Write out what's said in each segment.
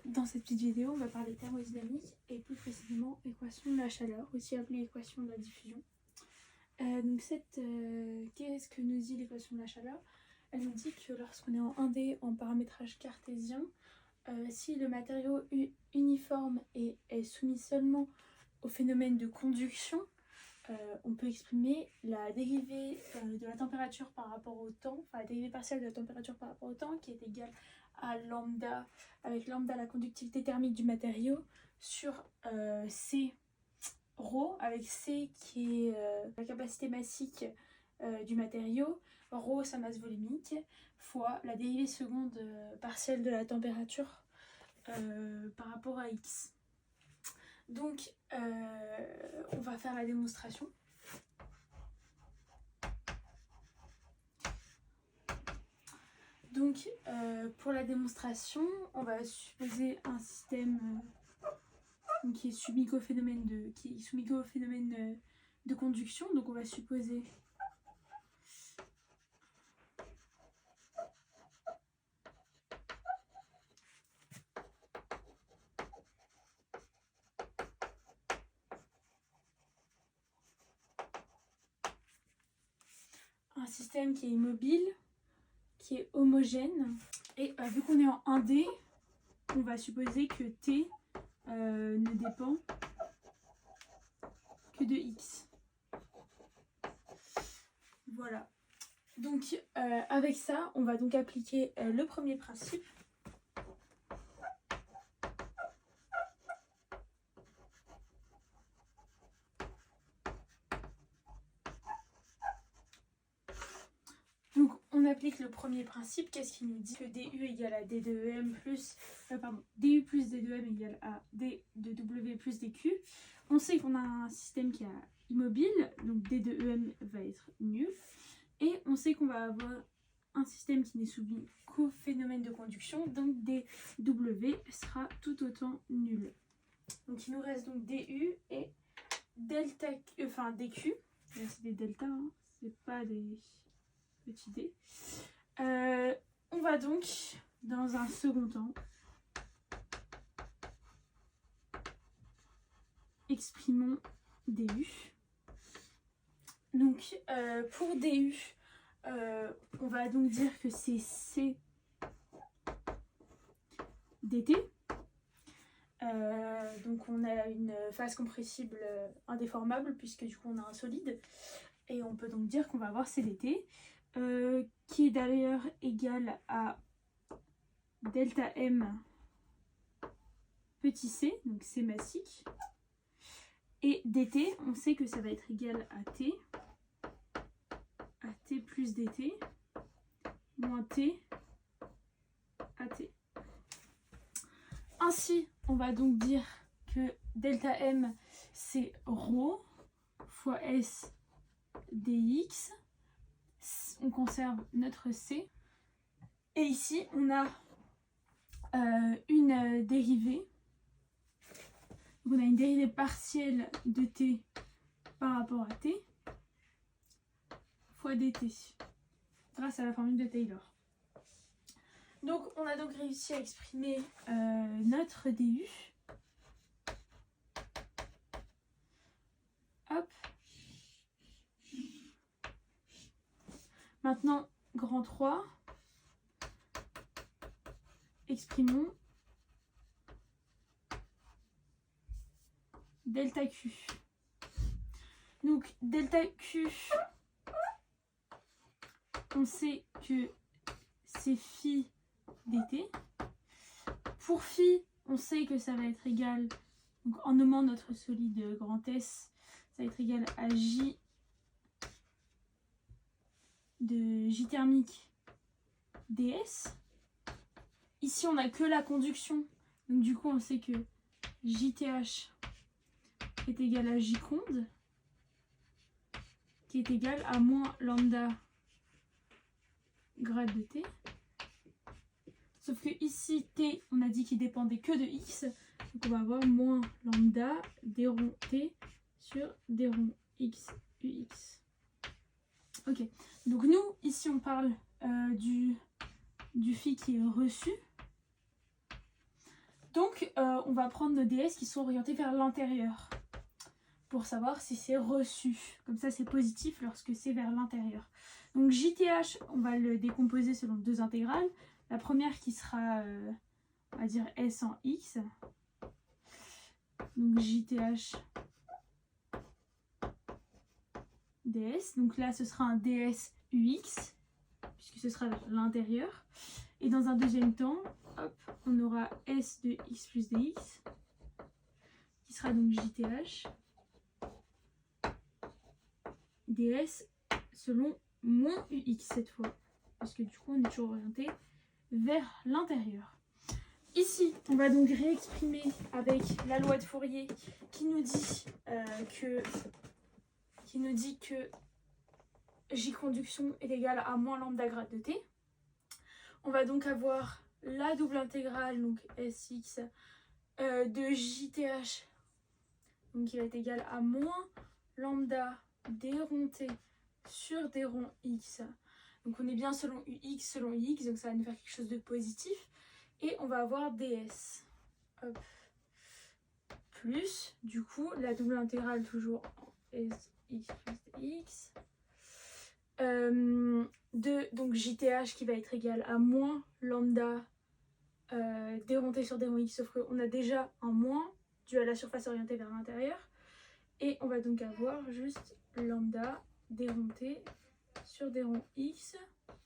Dans cette petite vidéo, on va parler thermodynamique et plus précisément équation de la chaleur, aussi appelée équation de la diffusion. Qu'est-ce que nous dit l'équation de la chaleur? Elle nous dit que lorsqu'on est en 1D en paramétrage cartésien, si le matériau uniforme est soumis seulement au phénomène de conduction, on peut exprimer la dérivée de la température par rapport au temps, enfin la dérivée partielle de la température par rapport au temps, qui est égale à lambda, avec lambda la conductivité thermique du matériau, sur C ρ, avec C qui est la capacité massique du matériau, ρ sa masse volumique, fois la dérivée seconde partielle de la température par rapport à x. Donc, on va faire la démonstration. Donc, pour la démonstration, on va supposer un système qui est soumis qu'au phénomène de conduction. Donc, on va supposer un système qui est immobile, qui est homogène. Et vu qu'on est en 1D, on va supposer que T ne dépend que de X. Voilà. Donc avec ça, on va donc appliquer le premier principe. Donc on applique le premier principe. Qu'est-ce qu'il nous dit? Que du égale à d de em plus du plus d de m égale à d de w plus dq. On sait qu'on a un système qui est immobile, donc d de em va être nul. Et on sait qu'on va avoir un système qui n'est soumis qu'au phénomène de conduction, donc dw sera tout autant nul. Donc il nous reste donc du et delta, dq. Là c'est des deltas, hein, c'est pas des petits d. On va donc, dans un second temps, exprimons du. Donc pour du, on va donc dire que c'est C dt. Donc on a une phase compressible indéformable puisque du coup on a un solide. Et on peut donc dire qu'on va avoir CDT qui est d'ailleurs égal à delta M petit c, donc C massique. Et dt, on sait que ça va être égal à T plus dt moins T à T. Ainsi, on va donc dire que delta M c'est ρ fois S dx. On conserve notre C. Et ici, on a une dérivée. Donc on a une dérivée partielle de T par rapport à T fois dt grâce à la formule de Taylor. Donc on a donc réussi à exprimer notre du. Hop. Maintenant, grand 3, exprimons delta Q. Donc delta Q, on sait que c'est phi dt. Pour phi, on sait que ça va être égal, donc en nommant notre solide grand S, ça va être égal à J de J thermique ds. Ici, on n'a que la conduction, donc du coup, on sait que JTH est égal à J conde, qui est égal à moins lambda grade de T. Sauf que ici, T, on a dit qu'il dépendait que de X, donc on va avoir moins lambda d rond T sur d rond X UX. Ok, donc nous, ici, on parle du phi qui est reçu. Donc, on va prendre nos ds qui sont orientés vers l'intérieur pour savoir si c'est reçu. Comme ça, c'est positif lorsque c'est vers l'intérieur. Donc, JTH, on va le décomposer selon deux intégrales. La première qui sera, on va dire, S en X. Donc, JTH ds. Donc là, ce sera un ds UX, puisque ce sera vers l'intérieur. Et dans un deuxième temps, hop, on aura S de X plus dx, qui sera donc JTH ds selon moins UX cette fois, parce que du coup, on est toujours orienté vers l'intérieur. Ici, on va donc réexprimer avec la loi de Fourier qui nous dit que J conduction est égal à moins lambda grade de t. On va donc avoir la double intégrale, donc Sx, de JTH, donc qui va être égal à moins lambda d rond t sur d rond x. Donc on est bien selon ux, selon ux, donc ça va nous faire quelque chose de positif. Et on va avoir ds. Hop. Plus, du coup, la double intégrale toujours en Sx plus dx. Donc JTH qui va être égal à moins lambda d rond t sur d rond x, sauf qu'on a déjà un moins dû à la surface orientée vers l'intérieur. Et on va donc avoir juste lambda d rond t sur d rond x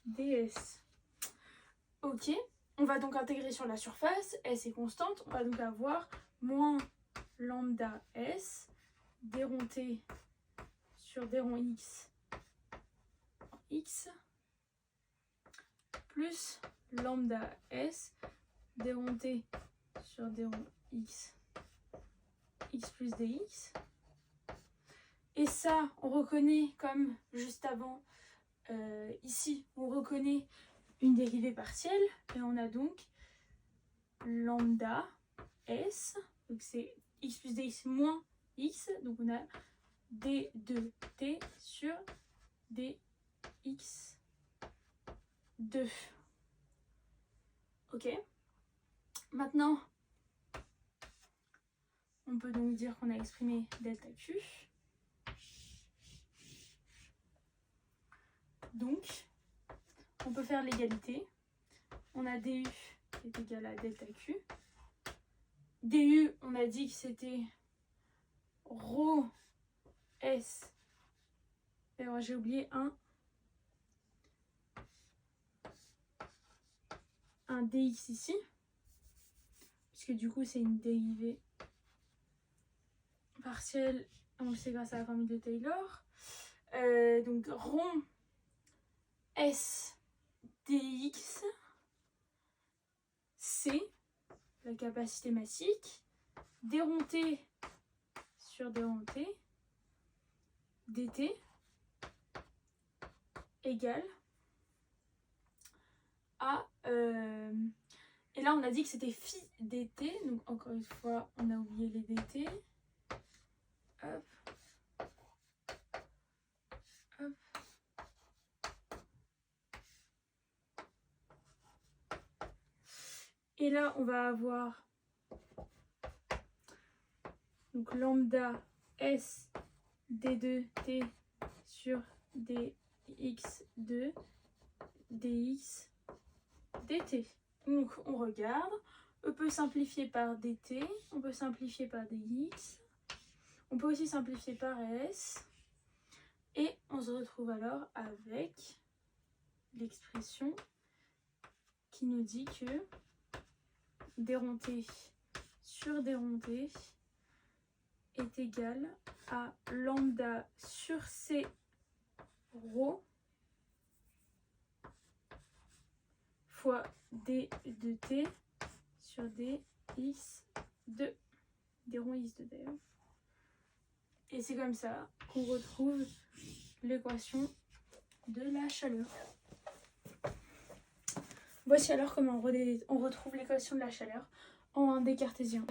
ds. Ok, on va donc intégrer sur la surface, S est constante, on va donc avoir moins lambda S d rond t sur d rond x x plus lambda S d rond t sur d rond x x plus dx. Et ça, on reconnaît comme juste avant, ici, on reconnaît une dérivée partielle. Et on a donc lambda S, donc c'est x plus dx moins x. Donc on a d de t sur dx2. Ok. Maintenant, on peut donc dire qu'on a exprimé delta Q. Donc, on peut faire l'égalité. On a du qui est égal à delta Q. Du, on a dit que c'était ρ S. Alors, j'ai oublié un dx ici, puisque du coup, c'est une dérivée partielle. On le sait grâce à la formule de Taylor. Donc, rond S dx, c'est la capacité massique, d rond t sur d rond t dt égale à... et là, on a dit que c'était phi dt, donc encore une fois, on a oublié les dt. Hop. Hop. Et là, on va avoir donc lambda S d2t sur dx2 dx dt. Donc, on regarde. On peut simplifier par dt, on peut simplifier par dx, on peut aussi simplifier par s. Et on se retrouve alors avec l'expression qui nous dit que d rond t sur d rond t est égal à lambda sur c ρ fois d de t sur dx2, d rond x2 d'ailleurs. Et c'est comme ça qu'on retrouve l'équation de la chaleur. Voici alors comment on retrouve l'équation de la chaleur en 1D cartésien.